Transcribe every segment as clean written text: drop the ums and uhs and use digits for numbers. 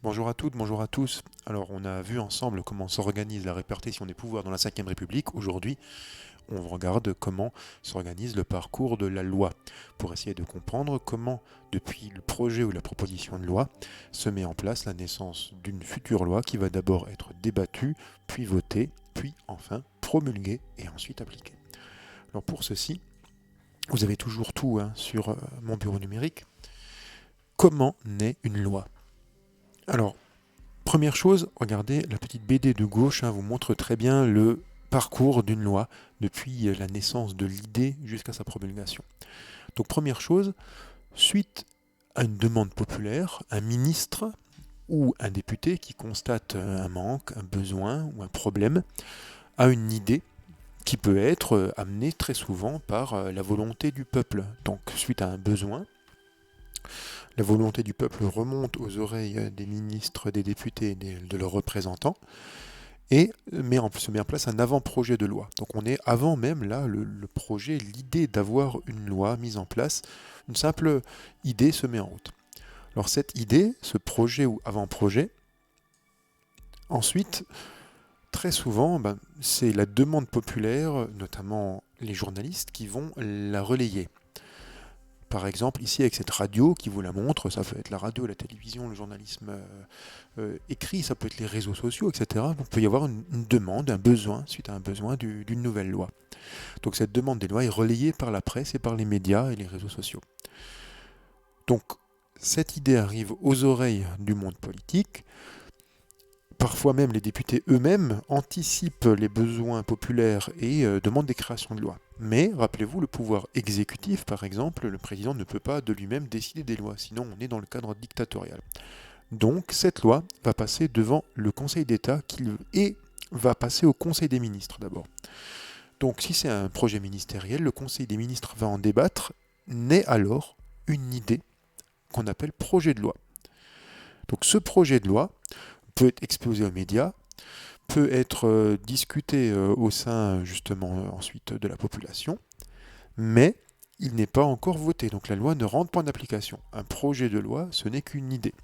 Bonjour à toutes, bonjour à tous. Alors, on a vu ensemble comment s'organise la répartition des pouvoirs dans la Ve République. Aujourd'hui, on regarde comment s'organise le parcours de la loi, pour essayer de comprendre comment, depuis le projet ou la proposition de loi, se met en place la naissance d'une future loi qui va d'abord être débattue, puis votée, puis enfin promulguée et ensuite appliquée. Alors pour ceci, vous avez toujours tout sur mon bureau numérique. Comment naît une loi? Alors, première chose, regardez, la petite BD de gauche vous montre très bien le parcours d'une loi depuis la naissance de l'idée jusqu'à sa promulgation. Donc première chose, suite à une demande populaire, un ministre ou un député qui constate un manque, un besoin ou un problème a une idée qui peut être amenée très souvent par la volonté du peuple. Donc suite à un besoin, la volonté du peuple remonte aux oreilles des ministres, des députés et de leurs représentants et se met en place un avant-projet de loi. Donc on est avant même là le projet, l'idée d'avoir une loi mise en place, une simple idée se met en route. Alors cette idée, ce projet ou avant-projet, ensuite, très souvent, c'est la demande populaire, notamment les journalistes, qui vont la relayer. Par exemple, ici avec cette radio qui vous la montre, ça peut être la radio, la télévision, le journalisme écrit, ça peut être les réseaux sociaux, etc. Il peut y avoir une demande, un besoin, suite à un besoin d'une nouvelle loi. Donc cette demande des lois est relayée par la presse et par les médias et les réseaux sociaux. Donc cette idée arrive aux oreilles du monde politique. Parfois même les députés eux-mêmes anticipent les besoins populaires et demandent des créations de lois. Mais rappelez-vous, le pouvoir exécutif, par exemple, le président ne peut pas de lui-même décider des lois, sinon on est dans le cadre dictatorial. Donc cette loi va passer devant le Conseil d'État et va passer au Conseil des ministres d'abord. Donc si c'est un projet ministériel, le Conseil des ministres va en débattre, naît alors une idée qu'on appelle projet de loi. Donc ce projet de loi peut être exposé aux médias, peut être discuté au sein justement ensuite de la population, mais il n'est pas encore voté, donc la loi ne rentre pas en application. Un projet de loi, ce n'est qu'une idée.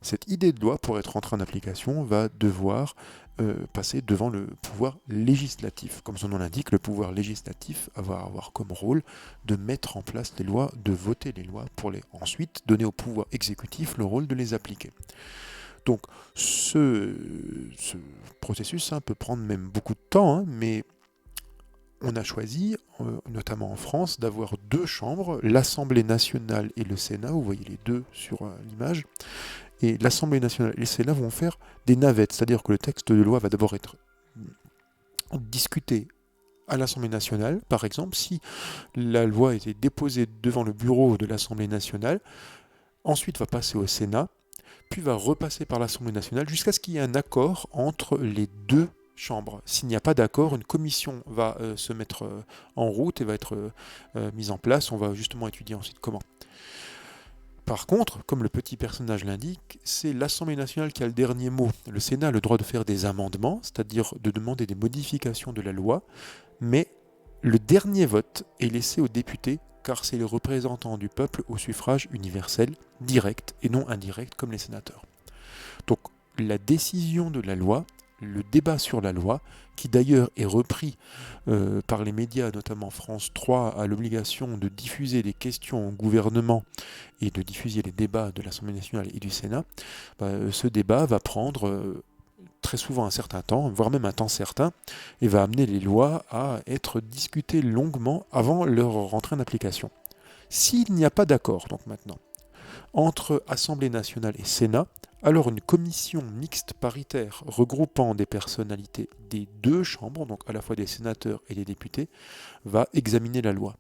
Cette idée de loi, pour être entrée en application, va devoir passer devant le pouvoir législatif. Comme son nom l'indique, le pouvoir législatif va avoir comme rôle de mettre en place les lois, de voter les lois, pour ensuite donner au pouvoir exécutif le rôle de les appliquer. Donc ce processus peut prendre même beaucoup de temps, mais on a choisi, notamment en France, d'avoir deux chambres, l'Assemblée nationale et le Sénat. Vous voyez les deux sur l'image. Et l'Assemblée nationale et le Sénat vont faire des navettes, c'est-à-dire que le texte de loi va d'abord être discuté à l'Assemblée nationale. Par exemple, si la loi a été déposée devant le bureau de l'Assemblée nationale, ensuite va passer au Sénat, puis va repasser par l'Assemblée nationale jusqu'à ce qu'il y ait un accord entre les deux chambres. S'il n'y a pas d'accord, une commission va se mettre en route et va être mise en place. On va justement étudier ensuite comment. Par contre, comme le petit personnage l'indique, c'est l'Assemblée nationale qui a le dernier mot. Le Sénat a le droit de faire des amendements, c'est-à-dire de demander des modifications de la loi, mais le dernier vote est laissé aux députés car c'est les représentants du peuple au suffrage universel, direct et non indirect comme les sénateurs. Donc la décision de la loi, le débat sur la loi, qui d'ailleurs est repris par les médias, notamment France 3, a l'obligation de diffuser des questions au gouvernement et de diffuser les débats de l'Assemblée nationale et du Sénat, ce débat va prendre très souvent un certain temps, voire même un temps certain, et va amener les lois à être discutées longuement avant leur rentrée en application. S'il n'y a pas d'accord, donc maintenant, entre Assemblée nationale et Sénat, alors une commission mixte paritaire regroupant des personnalités des deux chambres, donc à la fois des sénateurs et des députés, va examiner la loi.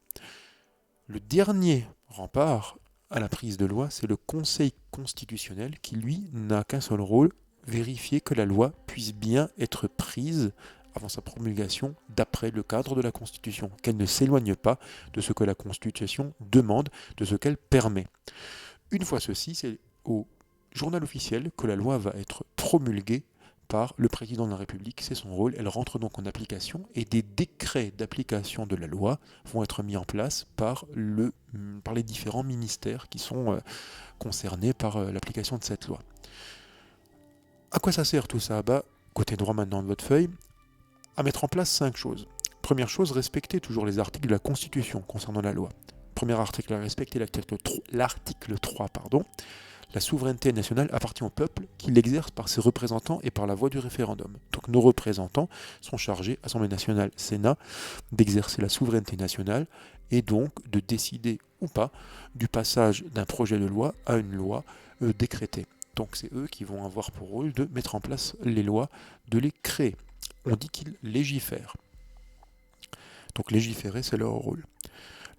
Le dernier rempart à la prise de loi, c'est le Conseil constitutionnel qui, lui, n'a qu'un seul rôle, vérifier que la loi puisse bien être prise avant sa promulgation d'après le cadre de la Constitution, qu'elle ne s'éloigne pas de ce que la Constitution demande, de ce qu'elle permet. Une fois ceci, c'est au journal officiel que la loi va être promulguée par le président de la République, c'est son rôle, elle rentre donc en application et des décrets d'application de la loi vont être mis en place par les différents ministères qui sont concernés par l'application de cette loi. À quoi ça sert tout ça? Côté droit maintenant de votre feuille, à mettre en place 5 choses. Première chose, respecter toujours les articles de la Constitution concernant la loi. Premier article à respecter, l'article 3, pardon. La souveraineté nationale appartient au peuple qui l'exerce par ses représentants et par la voie du référendum. Donc nos représentants sont chargés, Assemblée nationale, Sénat, d'exercer la souveraineté nationale et donc de décider ou pas du passage d'un projet de loi à une loi décrétée. Donc c'est eux qui vont avoir pour rôle de mettre en place les lois, de les créer. On dit qu'ils légifèrent. Donc légiférer, c'est leur rôle.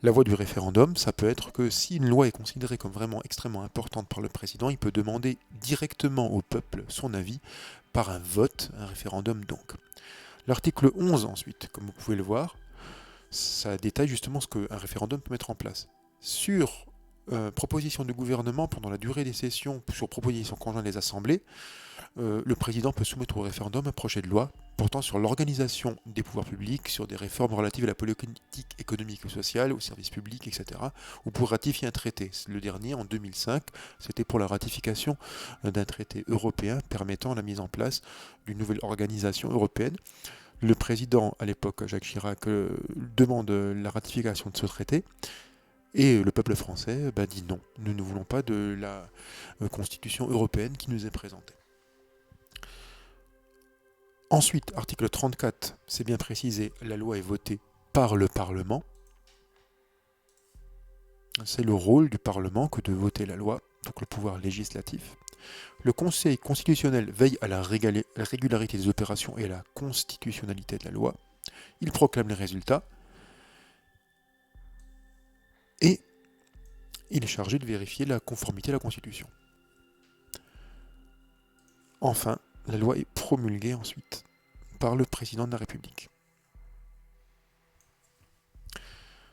La voie du référendum, ça peut être que si une loi est considérée comme vraiment extrêmement importante par le président, il peut demander directement au peuple son avis par un vote, un référendum donc. L'article 11 ensuite, comme vous pouvez le voir, ça détaille justement ce qu'un référendum peut mettre en place. Sur proposition du gouvernement pendant la durée des sessions, sur proposition conjointe des assemblées, le président peut soumettre au référendum un projet de loi portant sur l'organisation des pouvoirs publics, sur des réformes relatives à la politique économique et sociale, aux services publics, etc., ou pour ratifier un traité. Le dernier, en 2005, c'était pour la ratification d'un traité européen permettant la mise en place d'une nouvelle organisation européenne. Le président, à l'époque, Jacques Chirac, demande la ratification de ce traité. Et le peuple français dit non, nous ne voulons pas de la constitution européenne qui nous est présentée. Ensuite, article 34, c'est bien précisé, la loi est votée par le Parlement. C'est le rôle du Parlement que de voter la loi, donc le pouvoir législatif. Le Conseil constitutionnel veille à la régularité des opérations et à la constitutionnalité de la loi. Il proclame les résultats. Et il est chargé de vérifier la conformité à la Constitution. Enfin, la loi est promulguée ensuite par le président de la République.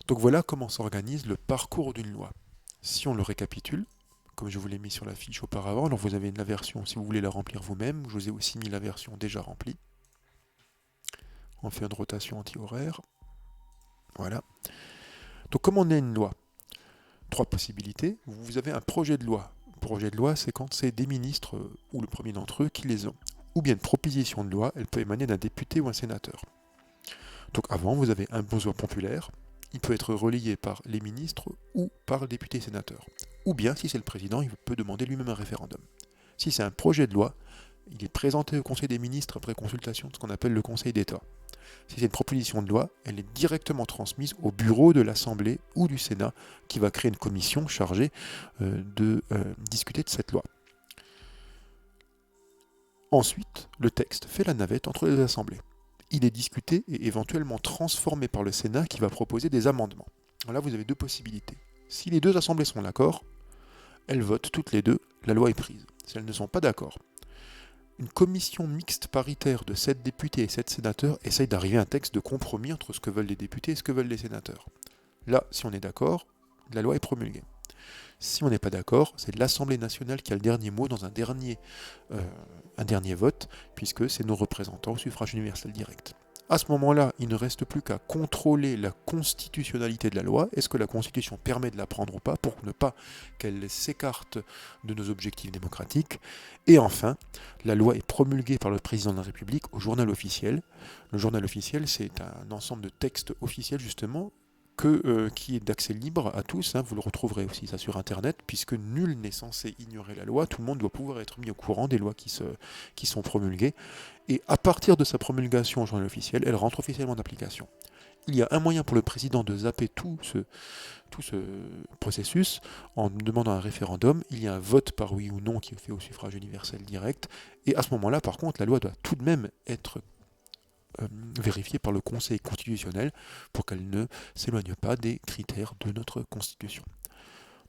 Donc voilà comment s'organise le parcours d'une loi. Si on le récapitule, comme je vous l'ai mis sur la fiche auparavant, alors vous avez la version, si vous voulez la remplir vous-même, je vous ai aussi mis la version déjà remplie. On fait une rotation anti-horaire. Voilà. Donc comment on est une loi? 3 possibilités. Vous avez un projet de loi. Projet de loi, c'est quand c'est des ministres ou le premier d'entre eux qui les ont. Ou bien une proposition de loi, elle peut émaner d'un député ou un sénateur. Donc avant, vous avez un besoin populaire, il peut être relayé par les ministres ou par le député et sénateur. Ou bien, si c'est le président, il peut demander lui-même un référendum. Si c'est un projet de loi, il est présenté au Conseil des ministres après consultation de ce qu'on appelle le Conseil d'État. Si c'est une proposition de loi, elle est directement transmise au bureau de l'Assemblée ou du Sénat qui va créer une commission chargée de discuter de cette loi. Ensuite, le texte fait la navette entre les assemblées. Il est discuté et éventuellement transformé par le Sénat qui va proposer des amendements. Alors là, vous avez 2 possibilités. Si les 2 assemblées sont d'accord, elles votent toutes les 2, la loi est prise. Si elles ne sont pas d'accord, une commission mixte paritaire de 7 députés et 7 sénateurs essaye d'arriver à un texte de compromis entre ce que veulent les députés et ce que veulent les sénateurs. Là, si on est d'accord, la loi est promulguée. Si on n'est pas d'accord, c'est l'Assemblée nationale qui a le dernier mot dans un dernier vote, puisque c'est nos représentants au suffrage universel direct. À ce moment-là, il ne reste plus qu'à contrôler la constitutionnalité de la loi. Est-ce que la Constitution permet de la prendre ou pas, pour ne pas qu'elle s'écarte de nos objectifs démocratiques. Et enfin, la loi est promulguée par le président de la République au journal officiel. Le journal officiel, c'est un ensemble de textes officiels, justement, qui est d'accès libre à tous, vous le retrouverez aussi ça sur internet, puisque nul n'est censé ignorer la loi, tout le monde doit pouvoir être mis au courant des lois qui sont promulguées, et à partir de sa promulgation au journal officiel, elle rentre officiellement en application. Il y a un moyen pour le président de zapper tout ce processus en demandant un référendum, il y a un vote par oui ou non qui est fait au suffrage universel direct, et à ce moment-là, par contre, la loi doit tout de même être vérifiée par le Conseil constitutionnel pour qu'elle ne s'éloigne pas des critères de notre Constitution.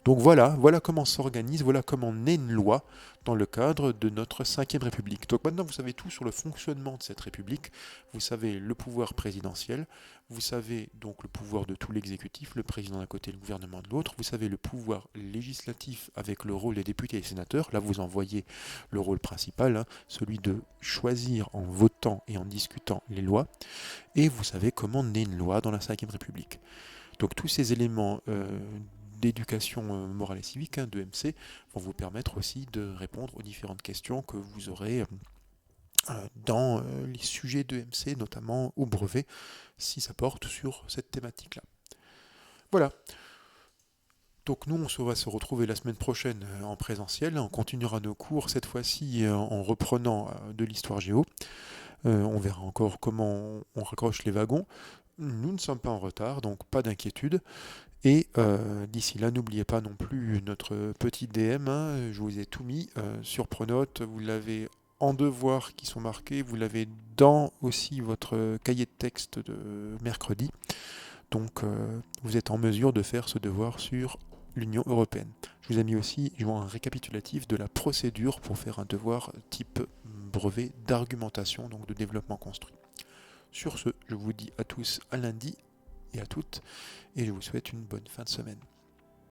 Donc voilà comment s'organise, voilà comment naît une loi dans le cadre de notre 5e République. Donc maintenant vous savez tout sur le fonctionnement de cette République, vous savez le pouvoir présidentiel, vous savez donc le pouvoir de tout l'exécutif, le président d'un côté et le gouvernement de l'autre, vous savez le pouvoir législatif avec le rôle des députés et des sénateurs, là vous en voyez le rôle principal, celui de choisir en votant et en discutant les lois, et vous savez comment naît une loi dans la 5e République. Donc tous ces éléments d'éducation morale et civique, d'EMC, vont vous permettre aussi de répondre aux différentes questions que vous aurez dans les sujets d'EMC, notamment au brevet, si ça porte sur cette thématique-là. Voilà. Donc nous, va se retrouver la semaine prochaine en présentiel. On continuera nos cours, cette fois-ci en reprenant de l'histoire géo. On verra encore comment on raccroche les wagons. Nous ne sommes pas en retard, donc pas d'inquiétude. Et d'ici là, n'oubliez pas non plus notre petit DM. Je vous ai tout mis sur Pronote. Vous l'avez en devoirs qui sont marqués. Vous l'avez dans aussi votre cahier de texte de mercredi. Donc vous êtes en mesure de faire ce devoir sur l'Union européenne. Je vous ai mis aussi un récapitulatif de la procédure pour faire un devoir type brevet d'argumentation, donc de développement construit. Sur ce, je vous dis à tous à lundi et à toutes, et je vous souhaite une bonne fin de semaine.